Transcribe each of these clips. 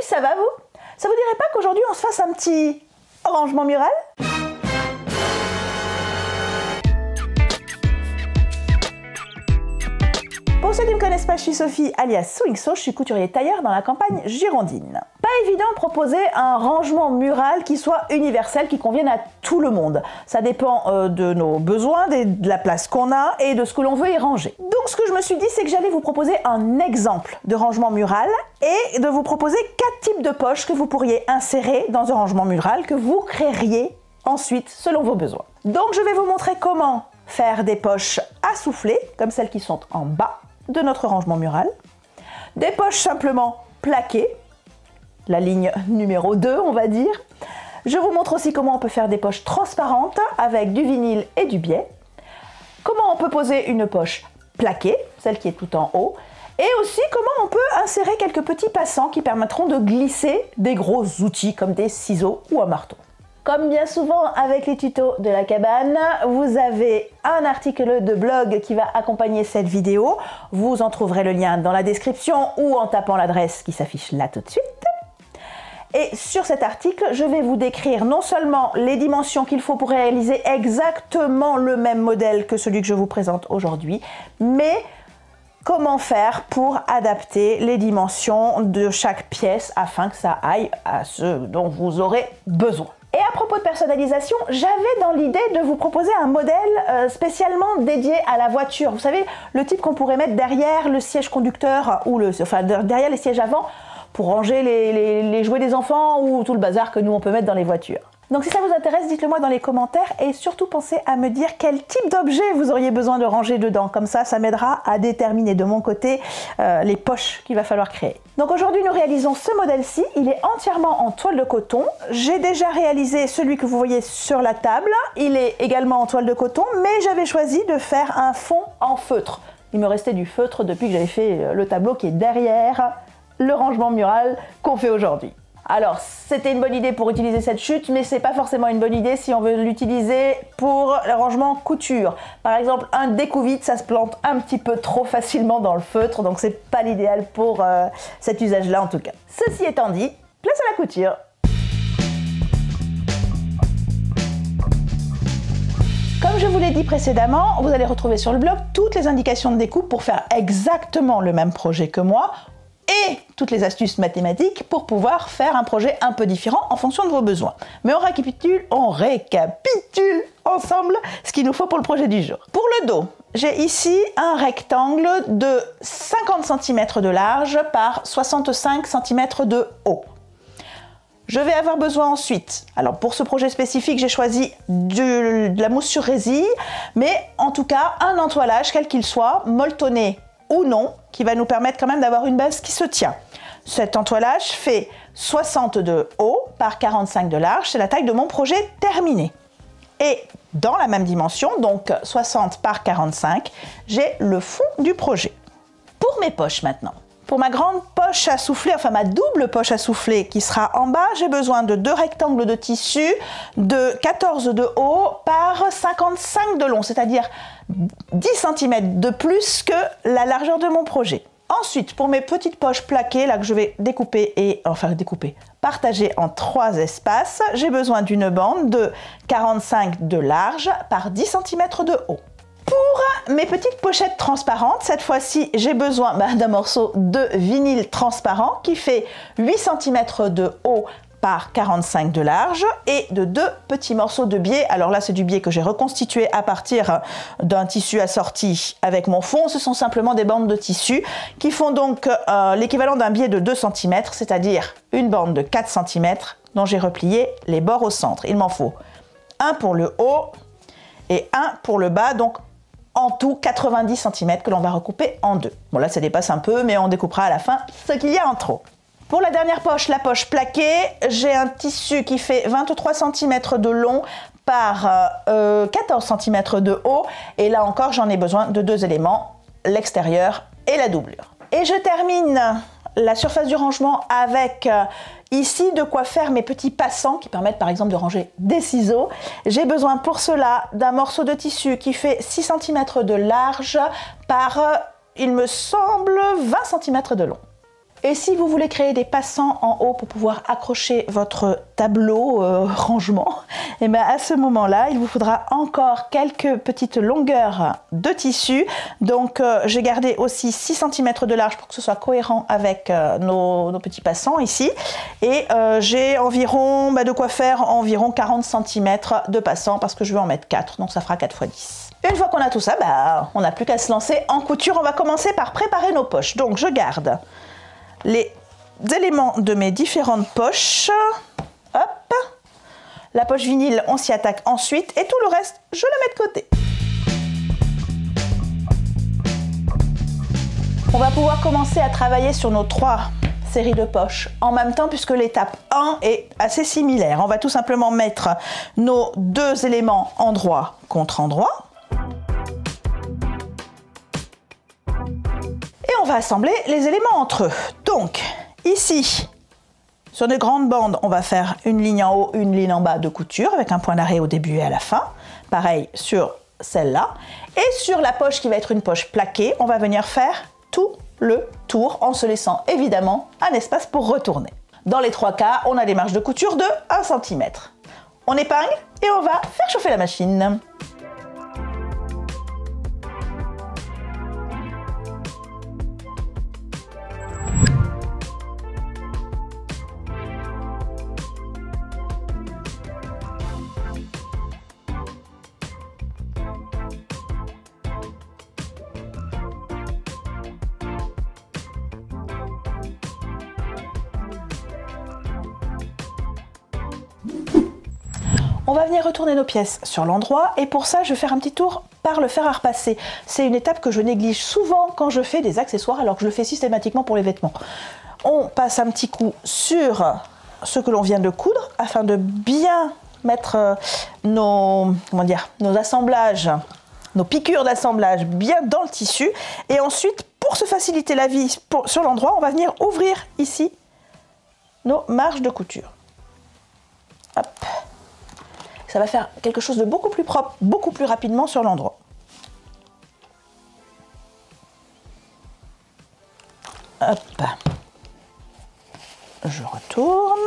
ça va vous? Ça vous dirait pas qu'aujourd'hui on se fasse un petit rangement mural? Pour ceux qui ne me connaissent pas, je suis Sophie alias Swingso, je suis couturier tailleur dans la campagne girondine. Pas évident de proposer un rangement mural qui soit universel, qui convienne à tout le monde. Ça dépend de nos besoins, de la place qu'on a et de ce que l'on veut y ranger. Donc ce que je me suis dit, c'est que j'allais vous proposer un exemple de rangement mural et de vous proposer 4 types de poches que vous pourriez insérer dans un rangement mural que vous créeriez ensuite selon vos besoins. Donc je vais vous montrer comment faire des poches à souffler, comme celles qui sont en bas de notre rangement mural, des poches simplement plaquées, la ligne numéro 2 on va dire. Je vous montre aussi comment on peut faire des poches transparentes avec du vinyle et du biais, comment on peut poser une poche plaquée, celle qui est tout en haut, et aussi comment on peut insérer quelques petits passants qui permettront de glisser des gros outils comme des ciseaux ou un marteau. Comme bien souvent avec les tutos de la cabane, vous avez un article de blog qui va accompagner cette vidéo. Vous en trouverez le lien dans la description ou en tapant l'adresse qui s'affiche là tout de suite. Et sur cet article, je vais vous décrire non seulement les dimensions qu'il faut pour réaliser exactement le même modèle que celui que je vous présente aujourd'hui, mais comment faire pour adapter les dimensions de chaque pièce afin que ça aille à ce dont vous aurez besoin. Et à propos de personnalisation, j'avais dans l'idée de vous proposer un modèle spécialement dédié à la voiture. Vous savez, le type qu'on pourrait mettre derrière le siège conducteur ou derrière les sièges avant pour ranger les jouets des enfants ou tout le bazar que nous on peut mettre dans les voitures. Donc si ça vous intéresse, dites-le moi dans les commentaires et surtout pensez à me dire quel type d'objet vous auriez besoin de ranger dedans. Comme ça m'aidera à déterminer de mon côté les poches qu'il va falloir créer. Donc aujourd'hui, nous réalisons ce modèle-ci. Il est entièrement en toile de coton. J'ai déjà réalisé celui que vous voyez sur la table. Il est également en toile de coton, mais j'avais choisi de faire un fond en feutre. Il me restait du feutre depuis que j'avais fait le tableau qui est derrière le rangement mural qu'on fait aujourd'hui. Alors, c'était une bonne idée pour utiliser cette chute, mais c'est pas forcément une bonne idée si on veut l'utiliser pour le rangement couture. Par exemple, un découvite, ça se plante un petit peu trop facilement dans le feutre, donc c'est pas l'idéal pour cet usage-là en tout cas. Ceci étant dit, place à la couture. Comme je vous l'ai dit précédemment, vous allez retrouver sur le blog toutes les indications de découpe pour faire exactement le même projet que moi, et toutes les astuces mathématiques pour pouvoir faire un projet un peu différent en fonction de vos besoins. Mais on récapitule ensemble ce qu'il nous faut pour le projet du jour. Pour le dos, j'ai ici un rectangle de 50 cm de large par 65 cm de haut. Je vais avoir besoin ensuite, alors pour ce projet spécifique, j'ai choisi de la mousse sur résille, mais en tout cas un entoilage, quel qu'il soit, molletonné ou non, qui va nous permettre quand même d'avoir une base qui se tient. Cet entoilage fait 60 de haut par 45 de large, c'est la taille de mon projet terminé. Et dans la même dimension, donc 60 par 45, j'ai le fond du projet. Pour mes poches maintenant. Pour ma grande poche à souffler, enfin ma double poche à souffler qui sera en bas, j'ai besoin de 2 rectangles de tissu de 14 de haut par 55 de long, c'est-à-dire 10 cm de plus que la largeur de mon projet. Ensuite, pour mes petites poches plaquées, là que je vais partager en 3 espaces, j'ai besoin d'une bande de 45 de large par 10 cm de haut. Pour mes petites pochettes transparentes, cette fois-ci, j'ai besoin d'un morceau de vinyle transparent qui fait 8 cm de haut par 45 de large et de 2 petits morceaux de biais. Alors là, c'est du biais que j'ai reconstitué à partir d'un tissu assorti avec mon fond. Ce sont simplement des bandes de tissu qui font donc l'équivalent d'un biais de 2 cm, c'est-à-dire une bande de 4 cm dont j'ai replié les bords au centre. Il m'en faut un pour le haut et un pour le bas, donc en tout 90 cm que l'on va recouper en deux. Bon là ça dépasse un peu, mais on découpera à la fin ce qu'il y a en trop. Pour la dernière poche, la poche plaquée, j'ai un tissu qui fait 23 cm de long par 14 cm de haut. Et là encore, j'en ai besoin de 2 éléments, l'extérieur et la doublure. Et je termine la surface du rangement avec ici de quoi faire mes petits passants qui permettent par exemple de ranger des ciseaux. J'ai besoin pour cela d'un morceau de tissu qui fait 6 cm de large par, il me semble, 20 cm de long. Et si vous voulez créer des passants en haut pour pouvoir accrocher votre tableau rangement, et bien à ce moment-là, il vous faudra encore quelques petites longueurs de tissu. Donc j'ai gardé aussi 6 cm de large pour que ce soit cohérent avec nos petits passants ici. Et j'ai environ, de quoi faire environ 40 cm de passants parce que je vais en mettre 4, donc ça fera 4 x 10. Une fois qu'on a tout ça, on n'a plus qu'à se lancer en couture. On va commencer par préparer nos poches. Donc je garde les éléments de mes différentes poches. Hop. La poche vinyle, on s'y attaque ensuite. Et tout le reste, je le mets de côté. On va pouvoir commencer à travailler sur nos 3 séries de poches en même temps puisque l'étape 1 est assez similaire. On va tout simplement mettre nos 2 éléments endroit contre endroit. Et on va assembler les éléments entre eux. Donc, ici, sur des grandes bandes, on va faire une ligne en haut, une ligne en bas de couture avec un point d'arrêt au début et à la fin. Pareil sur celle-là. Et sur la poche qui va être une poche plaquée, on va venir faire tout le tour en se laissant évidemment un espace pour retourner. Dans les 3 cas, on a des marges de couture de 1 cm. On épingle et on va faire chauffer la machine. On va venir retourner nos pièces sur l'endroit et pour ça je vais faire un petit tour par le fer à repasser. C'est une étape que je néglige souvent quand je fais des accessoires alors que je le fais systématiquement pour les vêtements. On passe un petit coup sur ce que l'on vient de coudre afin de bien mettre nos assemblages, nos piqûres d'assemblage bien dans le tissu. Et ensuite, pour se faciliter la vie sur l'endroit, on va venir ouvrir ici nos marges de couture. Hop. Ça va faire quelque chose de beaucoup plus propre, beaucoup plus rapidement sur l'endroit. Hop. Je retourne.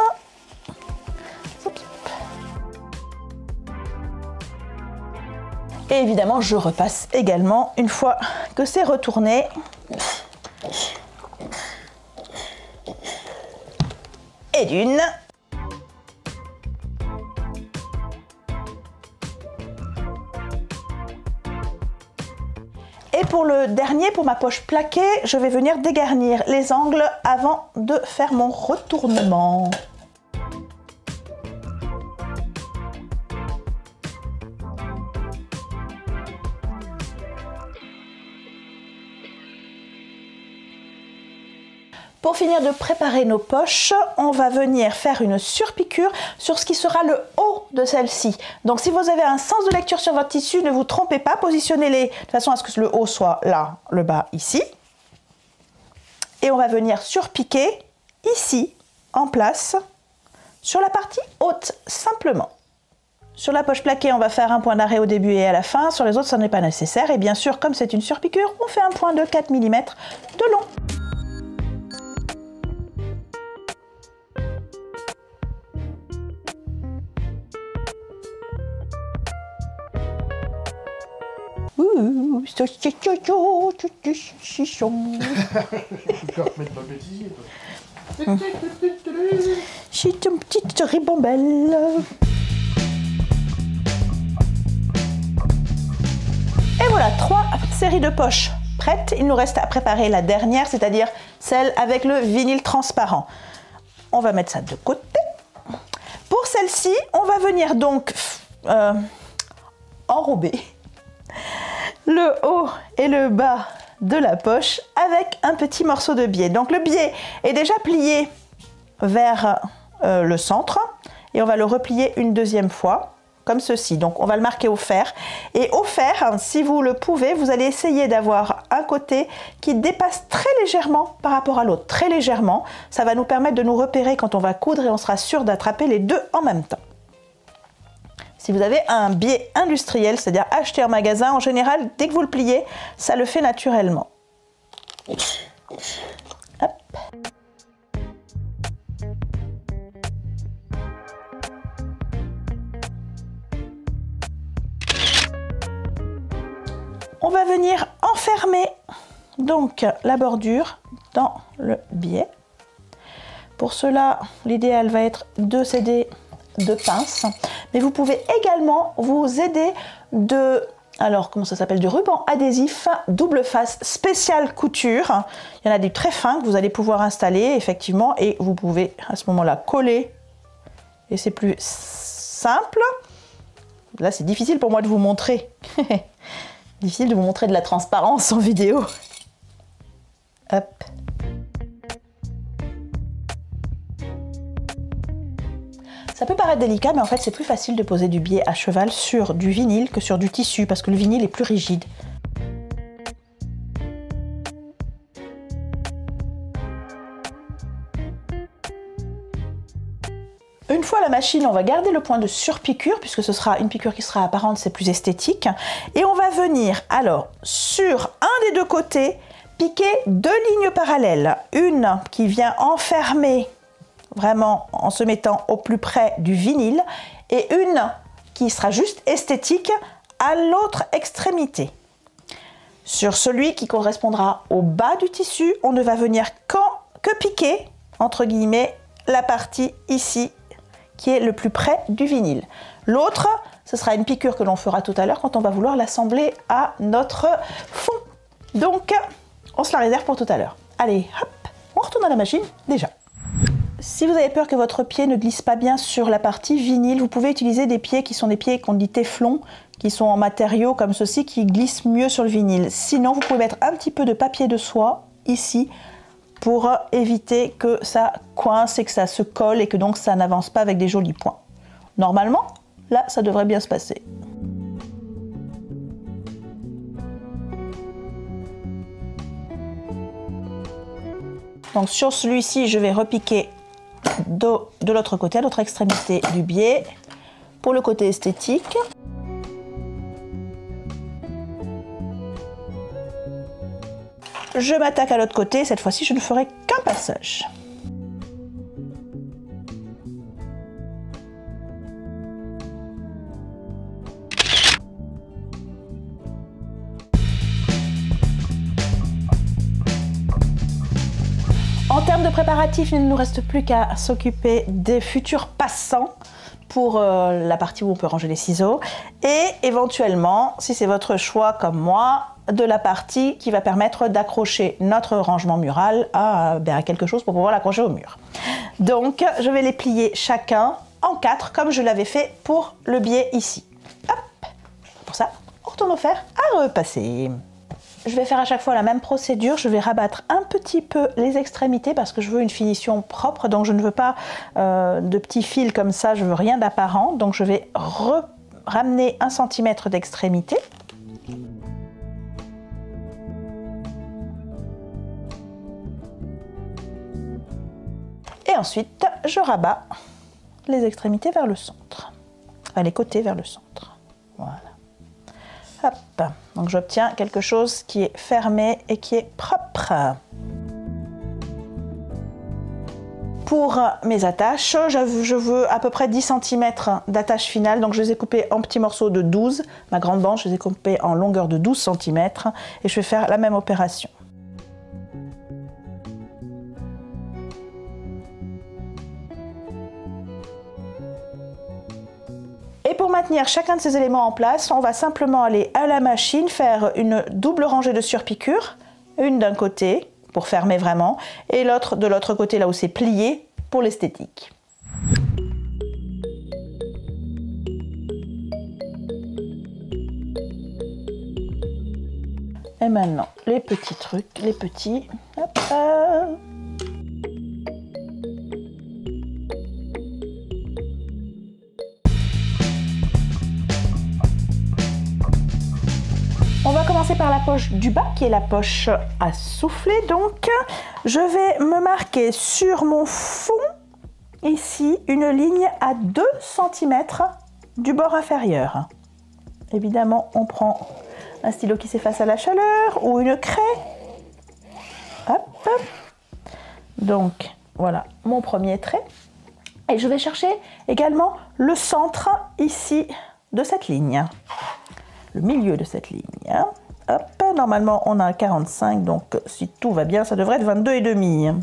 Et évidemment, je repasse également une fois que c'est retourné. Et d'une. Et pour le dernier, pour ma poche plaquée, je vais venir dégarnir les angles avant de faire mon retournement. Pour finir de préparer nos poches, on va venir faire une surpiqûre sur ce qui sera le haut de celle-ci. Donc si vous avez un sens de lecture sur votre tissu, ne vous trompez pas, positionnez-les de façon à ce que le haut soit là, le bas ici. Et on va venir surpiquer ici, en place, sur la partie haute, simplement. Sur la poche plaquée, on va faire un point d'arrêt au début et à la fin. Sur les autres, ça n'est pas nécessaire. Et bien sûr, comme c'est une surpiqûre, on fait un point de 4 mm de long. Je peux remettre ma bêtise. C'est une petite ribambelle. Et voilà, 3 séries de poches prêtes. Il nous reste à préparer la dernière, c'est-à-dire celle avec le vinyle transparent. On va mettre ça de côté. Pour celle-ci, on va venir donc enrober le haut et le bas de la poche avec un petit morceau de biais. Donc le biais est déjà plié vers le centre et on va le replier une deuxième fois comme ceci. Donc on va le marquer au fer et au fer, si vous le pouvez, vous allez essayer d'avoir un côté qui dépasse très légèrement par rapport à l'autre, très légèrement. Ça va nous permettre de nous repérer quand on va coudre et on sera sûr d'attraper les deux en même temps. Si vous avez un biais industriel, c'est-à-dire acheté en magasin, en général, dès que vous le pliez, ça le fait naturellement. Hop. va venir enfermer donc la bordure dans le biais. Pour cela, l'idéal va être de s'aider de pinces, mais vous pouvez également vous aider de, alors comment ça s'appelle, du ruban adhésif double face spécial couture. Il y en a des très fins que vous allez pouvoir installer effectivement, et vous pouvez à ce moment-là coller, et c'est plus simple. Là, c'est difficile pour moi de vous montrer. Difficile de vous montrer de la transparence en vidéo. Hop. Ça peut paraître délicat, mais en fait, c'est plus facile de poser du biais à cheval sur du vinyle que sur du tissu, parce que le vinyle est plus rigide. Une fois à la machine, on va garder le point de surpiqûre, puisque ce sera une piqûre qui sera apparente, c'est plus esthétique. Et on va venir, alors, sur un des deux côtés, piquer deux lignes parallèles. Une qui vient enfermer vraiment en se mettant au plus près du vinyle, et une qui sera juste esthétique à l'autre extrémité. Sur celui qui correspondra au bas du tissu, on ne va venir que piquer, entre guillemets, la partie ici, qui est le plus près du vinyle. L'autre, ce sera une piqûre que l'on fera tout à l'heure quand on va vouloir l'assembler à notre fond. Donc, on se la réserve pour tout à l'heure. Allez, hop, on retourne à la machine déjà. Si vous avez peur que votre pied ne glisse pas bien sur la partie vinyle, vous pouvez utiliser des pieds qui sont des pieds qu'on dit téflon, qui sont en matériaux comme ceci, qui glissent mieux sur le vinyle. Sinon, vous pouvez mettre un petit peu de papier de soie ici pour éviter que ça coince et que ça se colle et que donc ça n'avance pas avec des jolis points. Normalement, là, ça devrait bien se passer. Donc sur celui-ci, je vais repiquer de l'autre côté, à l'autre extrémité du biais, pour le côté esthétique. Je m'attaque à l'autre côté, cette fois-ci je ne ferai qu'un passage. En termes de préparatifs, il ne nous reste plus qu'à s'occuper des futurs passants pour la partie où on peut ranger les ciseaux, et éventuellement, si c'est votre choix comme moi, de la partie qui va permettre d'accrocher notre rangement mural à quelque chose pour pouvoir l'accrocher au mur. Donc, je vais les plier chacun en 4 comme je l'avais fait pour le biais ici. Hop. Pour ça, on retourne au fer à repasser. Je vais faire à chaque fois la même procédure, je vais rabattre un petit peu les extrémités parce que je veux une finition propre, donc je ne veux pas de petits fils comme ça, je veux rien d'apparent, donc je vais ramener 1 cm d'extrémité. Et ensuite, je rabats les extrémités vers le centre, enfin les côtés vers le centre, voilà. Hop. Donc j'obtiens quelque chose qui est fermé et qui est propre. Pour mes attaches, je veux à peu près 10 cm d'attache finale, donc je les ai coupées en petits morceaux de 12. Ma grande bande, je les ai coupées en longueur de 12 cm et je vais faire la même opération. Et pour maintenir chacun de ces éléments en place, on va simplement aller à la machine, faire une double rangée de surpiqûres, une d'un côté pour fermer vraiment, et l'autre de l'autre côté là où c'est plié pour l'esthétique. Et maintenant, les petits trucs, les petits... Hop, on va commencer par la poche du bas, qui est la poche à souffler. Donc, je vais me marquer sur mon fond, ici, une ligne à 2 cm du bord inférieur. Évidemment, on prend un stylo qui s'efface à la chaleur ou une craie. Hop. Donc, voilà mon premier trait. Et je vais chercher également le centre, ici, de cette ligne. Le milieu de cette ligne. Hop, normalement on a 45, donc si tout va bien, ça devrait être 22,5.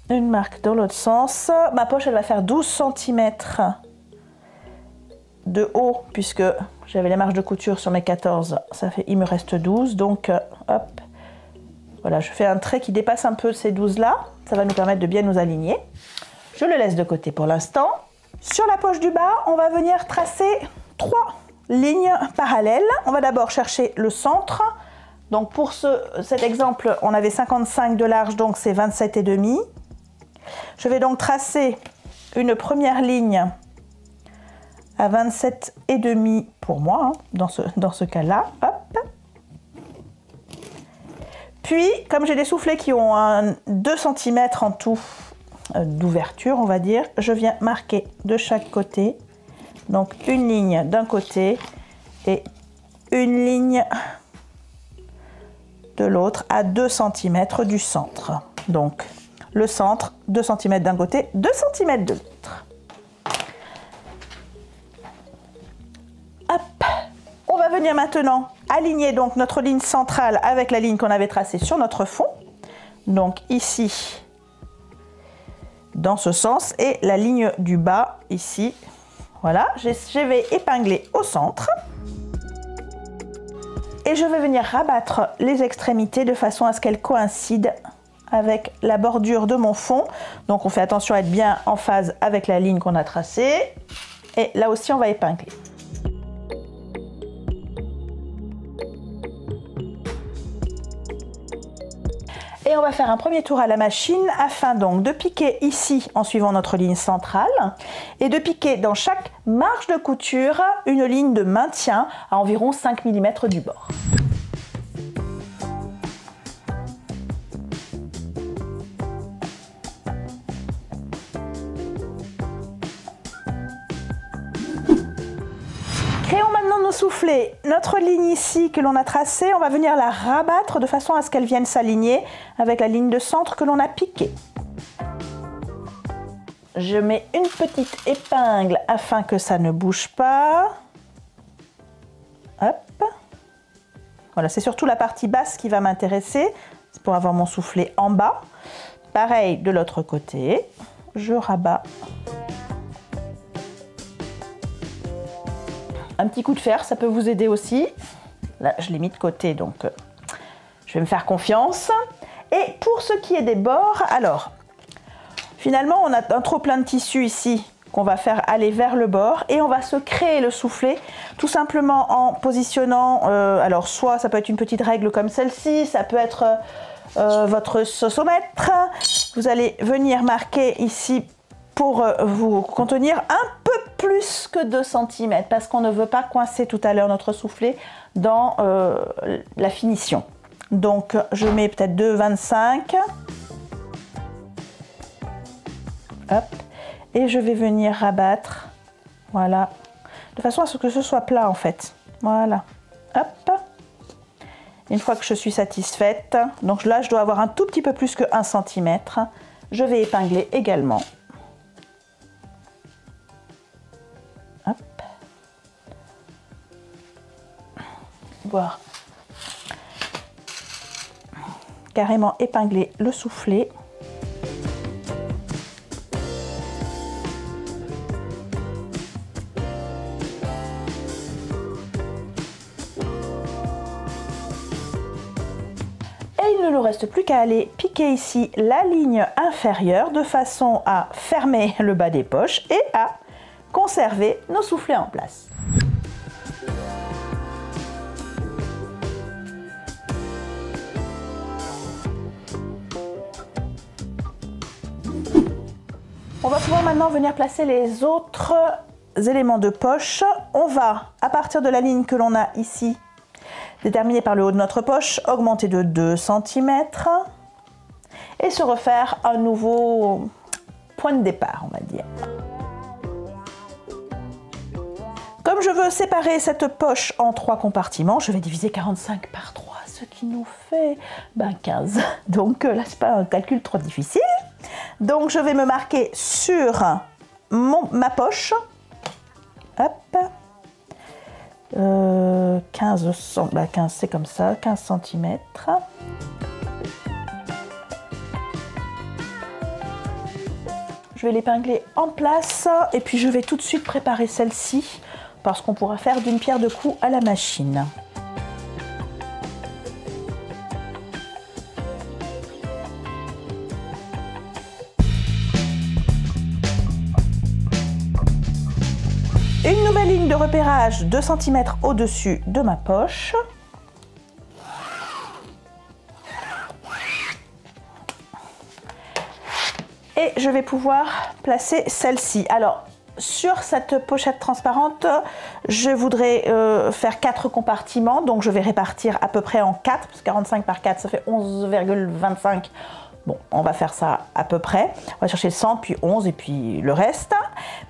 Une marque dans l'autre sens. Ma poche, elle va faire 12 cm de haut, puisque j'avais les marges de couture sur mes 14. Ça fait, il me reste 12, donc hop. Voilà, je fais un trait qui dépasse un peu ces 12 là. Ça va nous permettre de bien nous aligner. Je le laisse de côté pour l'instant. Sur la poche du bas, on va venir tracer 3 lignes parallèles. On va d'abord chercher le centre. Donc pour cet exemple, on avait 55 de large, donc c'est 27,5. Je vais donc tracer une première ligne à 27,5 pour moi, hein, dans ce cas-là. Hop. Puis, comme j'ai des soufflets qui ont 2 cm en tout d'ouverture, on va dire, je viens marquer de chaque côté. Donc une ligne d'un côté et une ligne de l'autre à 2 cm du centre. Donc le centre, 2 cm d'un côté, 2 cm de l'autre. Hop. On va venir maintenant aligner donc notre ligne centrale avec la ligne qu'on avait tracée sur notre fond. Donc ici, dans ce sens, et la ligne du bas ici. Voilà, je vais épingler au centre. Et je vais venir rabattre les extrémités de façon à ce qu'elles coïncident avec la bordure de mon fond. Donc on fait attention à être bien en phase avec la ligne qu'on a tracée. Et là aussi on va épingler. Et on va faire un premier tour à la machine afin donc de piquer ici en suivant notre ligne centrale et de piquer dans chaque marge de couture une ligne de maintien à environ 5 mm du bord. Créons maintenant nos soufflets. Notre ligne ici que l'on a tracée, on va venir la rabattre de façon à ce qu'elle vienne s'aligner avec la ligne de centre que l'on a piquée. Je mets une petite épingle afin que ça ne bouge pas. Hop. Voilà, c'est surtout la partie basse qui va m'intéresser. C'est pour avoir mon soufflet en bas. Pareil de l'autre côté. Je rabats. Un petit coup de fer, ça peut vous aider aussi. Là, je l'ai mis de côté, donc je vais me faire confiance. Et pour ce qui est des bords, alors, finalement, on a un trop plein de tissu ici qu'on va faire aller vers le bord et on va se créer le soufflet tout simplement en positionnant, alors soit ça peut être une petite règle comme celle-ci, ça peut être votre saucomètre. Vous allez venir marquer ici pour vous contenir un peu plus que 2 cm parce qu'on ne veut pas coincer tout à l'heure notre soufflet dans la finition. Donc je mets peut-être 2,25. Hop. Et je vais venir rabattre, voilà, de façon à ce que ce soit plat en fait. Voilà. Hop. Une fois que je suis satisfaite, donc là je dois avoir un tout petit peu plus que 1 cm. Je vais épingler également. Hop. Voir. Carrément épingler le soufflet. Et il ne nous reste plus qu'à aller piquer ici la ligne inférieure de façon à fermer le bas des poches et à conserver nos soufflets en place. On va pouvoir maintenant venir placer les autres éléments de poche. On va, à partir de la ligne que l'on a ici, déterminée par le haut de notre poche, augmenter de 2 cm et se refaire un nouveau point de départ, on va dire. Comme je veux séparer cette poche en 3 compartiments, je vais diviser 45 par 3, ce qui nous fait 15. Donc là, c'est pas un calcul trop difficile. Donc je vais me marquer sur ma poche. Hop. 15, bah 15 c'est comme ça, 15 cm. Je vais l'épingler en place et puis je vais tout de suite préparer celle-ci parce qu'on pourra faire d'une pierre deux coups à la machine. Une nouvelle ligne de repérage 2 cm au-dessus de ma poche. Et je vais pouvoir placer celle-ci. Alors, sur cette pochette transparente, je voudrais faire 4 compartiments. Donc, je vais répartir à peu près en 4, parce que 45 par 4, ça fait 11,25. Bon, on va faire ça à peu près. On va chercher le 100, puis 11 et puis le reste.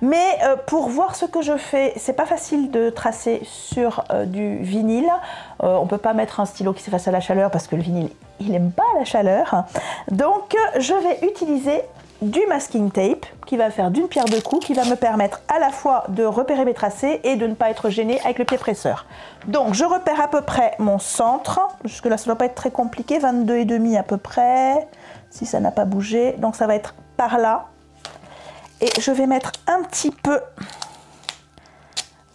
Mais pour voir ce que je fais, c'est pas facile de tracer sur du vinyle. On peut pas mettre un stylo qui s'efface à la chaleur parce que le vinyle, il aime pas la chaleur. Donc, je vais utiliser du masking tape qui va faire d'une pierre deux coups, qui va me permettre à la fois de repérer mes tracés et de ne pas être gêné avec le pied presseur. Donc, je repère à peu près mon centre. Jusque là, ça ne doit pas être très compliqué. 22,5 à peu près. Si ça n'a pas bougé, donc ça va être par là. Et je vais mettre un petit peu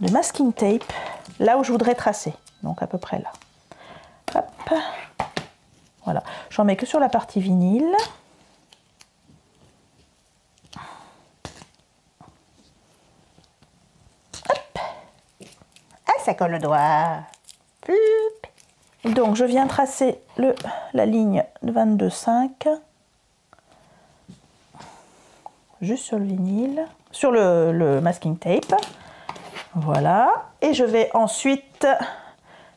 de masking tape là où je voudrais tracer, donc à peu près là. Hop. Voilà, j'en mets que sur la partie vinyle. Hop. Ah, ça colle le doigt. Donc je viens tracer la ligne de 22,5 juste sur le vinyle, sur le masking tape. Voilà. Et je vais ensuite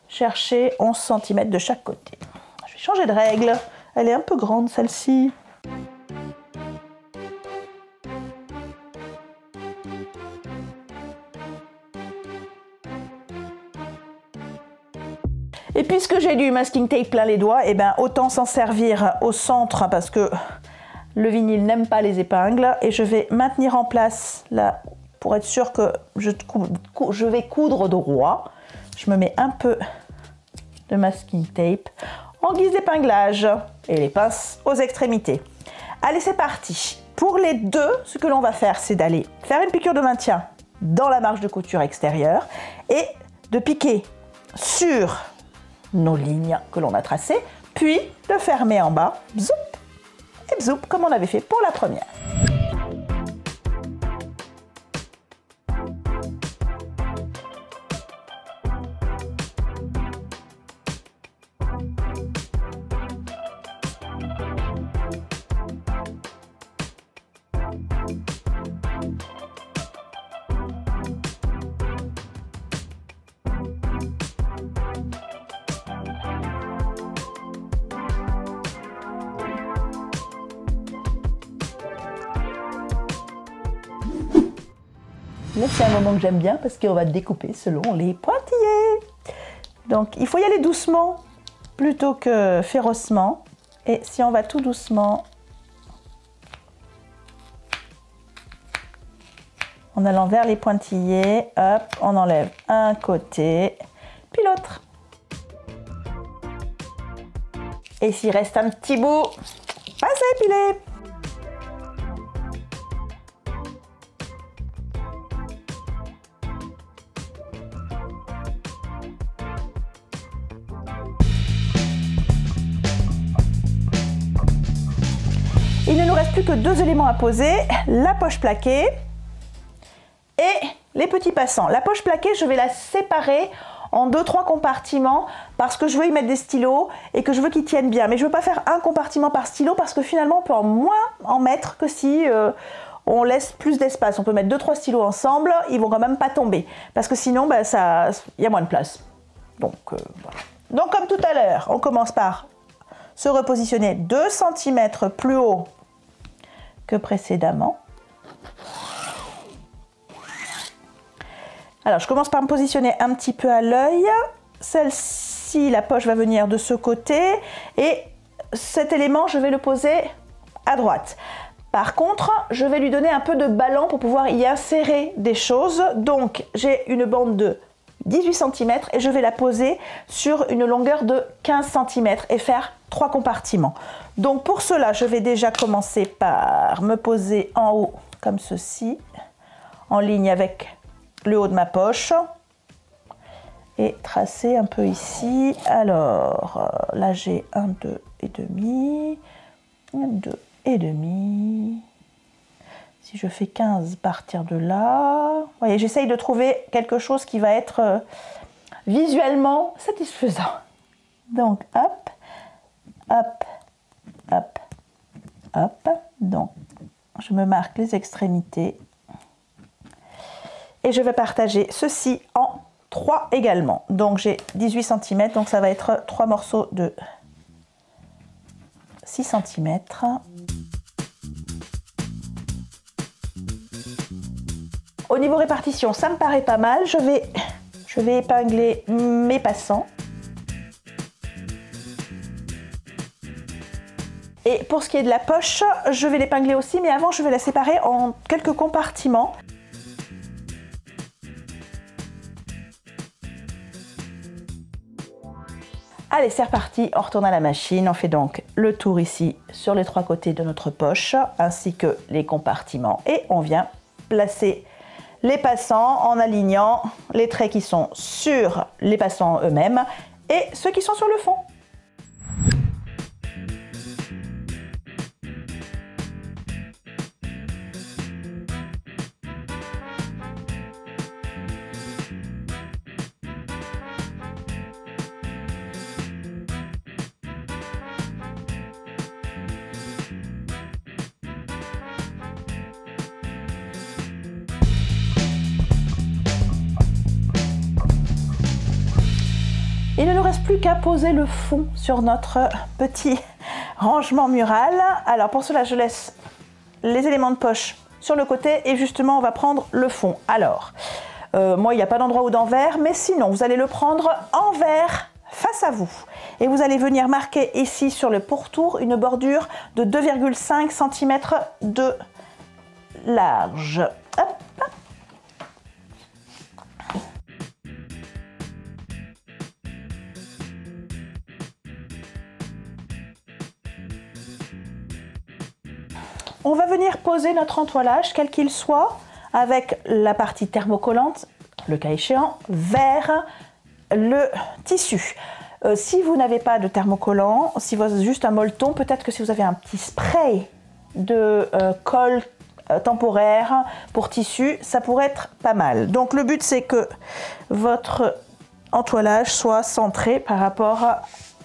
chercher 11 cm de chaque côté. Je vais changer de règle. Elle est un peu grande celle-ci. Et puisque j'ai du masking tape plein les doigts, et ben autant s'en servir au centre parce que le vinyle n'aime pas les épingles. Et je vais maintenir en place là pour être sûr que je vais coudre droit. Je me mets un peu de masking tape en guise d'épinglage et les pinces aux extrémités. Allez, c'est parti. Pour les deux, ce que l'on va faire, c'est d'aller faire une piqûre de maintien dans la marge de couture extérieure et de piquer sur nos lignes que l'on a tracées, puis de fermer en bas, bzoup, et bzoup, comme on avait fait pour la première. Là, c'est un moment que j'aime bien parce qu'on va découper selon les pointillés. Donc, il faut y aller doucement plutôt que férocement. Et si on va tout doucement, en allant vers les pointillés, hop, on enlève un côté, puis l'autre. Et s'il reste un petit bout, passez épiler. Il ne nous reste plus que deux éléments à poser, la poche plaquée et les petits passants. La poche plaquée, je vais la séparer en 2-3 compartiments parce que je veux y mettre des stylos et que je veux qu'ils tiennent bien. Mais je ne veux pas faire un compartiment par stylo parce que finalement, on peut moins en mettre que si on laisse plus d'espace. On peut mettre 2-3 stylos ensemble, ils vont quand même pas tomber parce que sinon, ben, il y a moins de place. Donc, voilà. Donc, comme tout à l'heure, on commence par se repositionner 2 cm plus haut que précédemment. Alors, je commence par me positionner un petit peu à l'œil. Celle-ci, la poche va venir de ce côté et cet élément, je vais le poser à droite. Par contre, je vais lui donner un peu de ballon pour pouvoir y insérer des choses. Donc, j'ai une bande de 18 cm et je vais la poser sur une longueur de 15 cm et faire 3 compartiments. Donc pour cela, je vais déjà commencer par me poser en haut comme ceci, en ligne avec le haut de ma poche et tracer un peu ici. Alors là j'ai 1, 2 et demi, 1, 2 et demi. Si je fais 15, partir de là, vous voyez, j'essaye de trouver quelque chose qui va être visuellement satisfaisant. Donc, hop, hop, hop, hop. Donc, je me marque les extrémités. Et je vais partager ceci en 3 également. Donc, j'ai 18 cm, donc ça va être 3 morceaux de 6 cm. Au niveau répartition, ça me paraît pas mal. Je vais épingler mes passants. Et pour ce qui est de la poche, je vais l'épingler aussi, mais avant, je vais la séparer en quelques compartiments. Allez, c'est reparti, on retourne à la machine. On fait donc le tour ici sur les 3 côtés de notre poche, ainsi que les compartiments. Et on vient placer les passants en alignant les traits qui sont sur les passants eux-mêmes et ceux qui sont sur le fond. Il ne nous reste plus qu'à poser le fond sur notre petit rangement mural. Alors pour cela, je laisse les éléments de poche sur le côté et justement on va prendre le fond. Alors, moi il n'y a pas d'endroit où d'envers, mais sinon vous allez le prendre envers face à vous. Et vous allez venir marquer ici sur le pourtour une bordure de 2,5 cm de large. Hop. On va venir poser notre entoilage, quel qu'il soit, avec la partie thermocollante, le cas échéant, vers le tissu. Si vous n'avez pas de thermocollant, si vous avez juste un molleton, peut-être que si vous avez un petit spray de colle temporaire pour tissu, ça pourrait être pas mal. Donc le but c'est que votre entoilage soit centré par rapport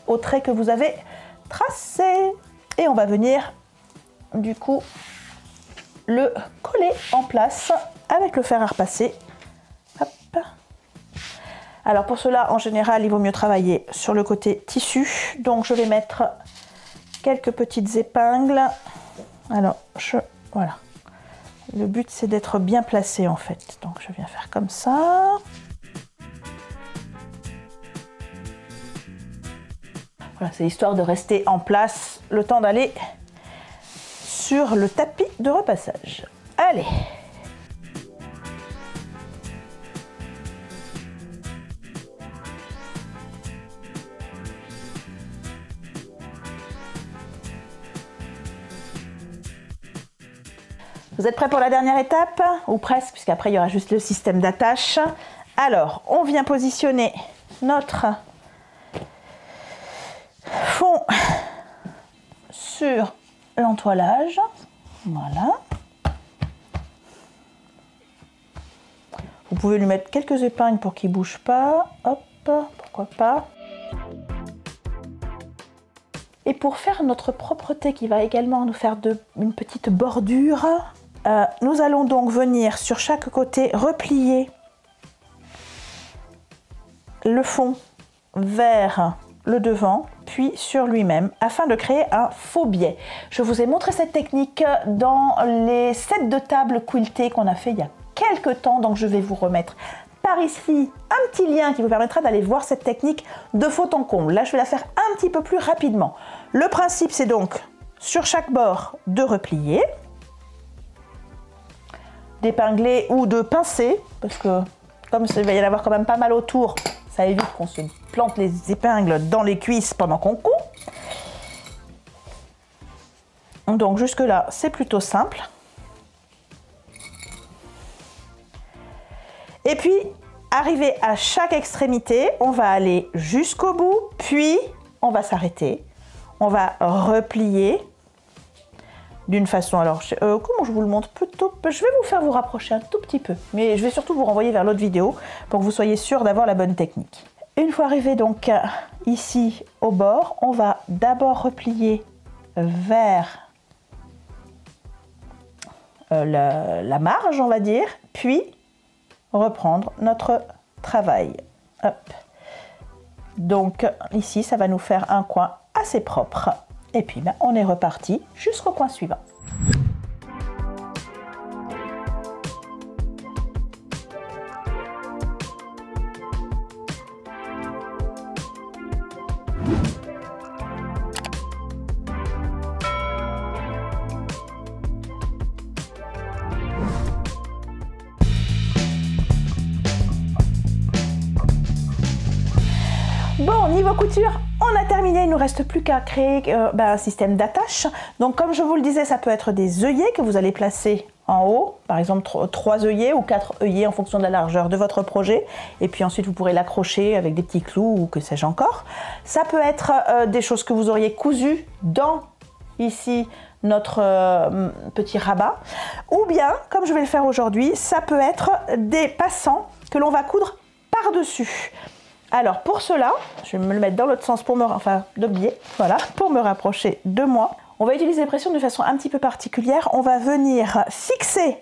au trait que vous avez tracé. Et on va venir du coup le coller en place avec le fer à repasser. Hop. Alors pour cela, en général, il vaut mieux travailler sur le côté tissu. Donc je vais mettre quelques petites épingles. Alors voilà. Le but c'est d'être bien placé en fait. Donc je viens faire comme ça. Voilà, c'est histoire de rester en place le temps d'aller sur le tapis de repassage. Allez! Vous êtes prêts pour la dernière étape? Ou presque, puisqu'après il y aura juste le système d'attache. Alors, on vient positionner notre fond sur l'entoilage, voilà. Vous pouvez lui mettre quelques épingles pour qu'il ne bouge pas, hop, pourquoi pas. Et pour faire notre propreté qui va également nous faire une petite bordure, nous allons donc venir sur chaque côté replier le fond vers le devant, puis sur lui-même, afin de créer un faux biais. Je vous ai montré cette technique dans les sets de table quiltés qu'on a fait il y a quelques temps, donc je vais vous remettre par ici un petit lien qui vous permettra d'aller voir cette technique de fond en comble. Là, je vais la faire un petit peu plus rapidement. Le principe, c'est donc sur chaque bord de replier, d'épingler ou de pincer, parce que comme il va y en avoir quand même pas mal autour, ça évite qu'on se plante les épingles dans les cuisses pendant qu'on coud. Donc jusque là, c'est plutôt simple. Et puis, arrivé à chaque extrémité, on va aller jusqu'au bout, puis on va s'arrêter. On va replier d'une façon, alors comment je vous le montre plutôt, je vais vous faire vous rapprocher un tout petit peu, mais je vais surtout vous renvoyer vers l'autre vidéo pour que vous soyez sûr d'avoir la bonne technique. Une fois arrivé donc ici au bord, on va d'abord replier vers la marge, on va dire, puis reprendre notre travail. Hop. Donc ici, ça va nous faire un coin assez propre. Et puis, on est reparti jusqu'au coin suivant. Bon, niveau couture, on a terminé, il ne nous reste plus qu'à créer un système d'attache. Donc comme je vous le disais, ça peut être des œillets que vous allez placer en haut, par exemple 3 œillets ou 4 œillets en fonction de la largeur de votre projet. Et puis ensuite vous pourrez l'accrocher avec des petits clous ou que sais-je encore. Ça peut être des choses que vous auriez cousues dans ici notre petit rabat. Ou bien, comme je vais le faire aujourd'hui, ça peut être des passants que l'on va coudre par-dessus. Alors pour cela, je vais me le mettre dans l'autre sens pour de biais, voilà, pour me rapprocher de moi. On va utiliser les pressions de façon un petit peu particulière. On va venir fixer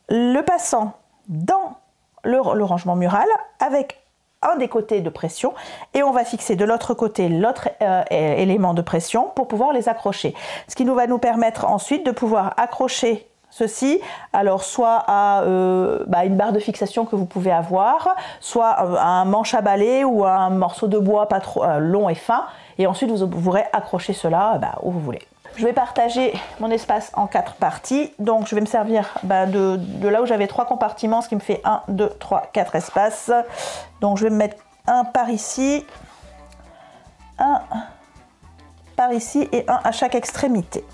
le passant dans le rangement mural avec un des côtés de pression et on va fixer de l'autre côté l'autre élément de pression pour pouvoir les accrocher. Ce qui va nous permettre ensuite de pouvoir accrocher ceci, alors soit à une barre de fixation que vous pouvez avoir, soit à un manche à balai ou à un morceau de bois pas trop long et fin, et ensuite vous pourrez accrocher cela où vous voulez. Je vais partager mon espace en 4 parties, donc je vais me servir de là où j'avais 3 compartiments, ce qui me fait 1, 2, 3, 4 espaces. Donc je vais me mettre un par ici, un par ici et un à chaque extrémité.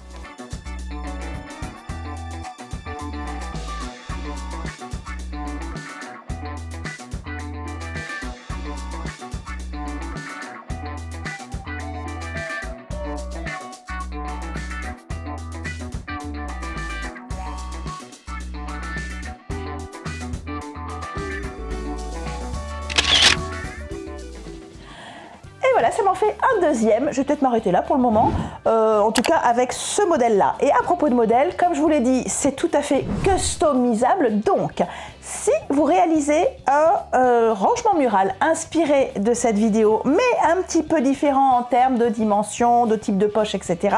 Voilà, ça m'en fait un deuxième. Je vais peut-être m'arrêter là pour le moment, en tout cas avec ce modèle-là. Et à propos de modèle, comme je vous l'ai dit, c'est tout à fait customisable. Donc, si vous réalisez un rangement mural inspiré de cette vidéo, mais un petit peu différent en termes de dimension, de type de poche, etc.,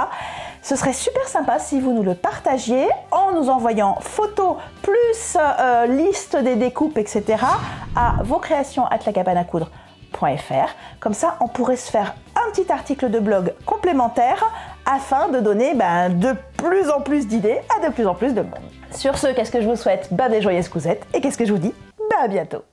ce serait super sympa si vous nous le partagiez en nous envoyant photos plus liste des découpes, etc. à voscreations@lacabaneacoudre.fr. Comme ça, on pourrait se faire un petit article de blog complémentaire afin de donner de plus en plus d'idées à de plus en plus de monde. Sur ce, qu'est-ce que je vous souhaite? Des joyeuses cousettes. Et qu'est-ce que je vous dis? À bientôt.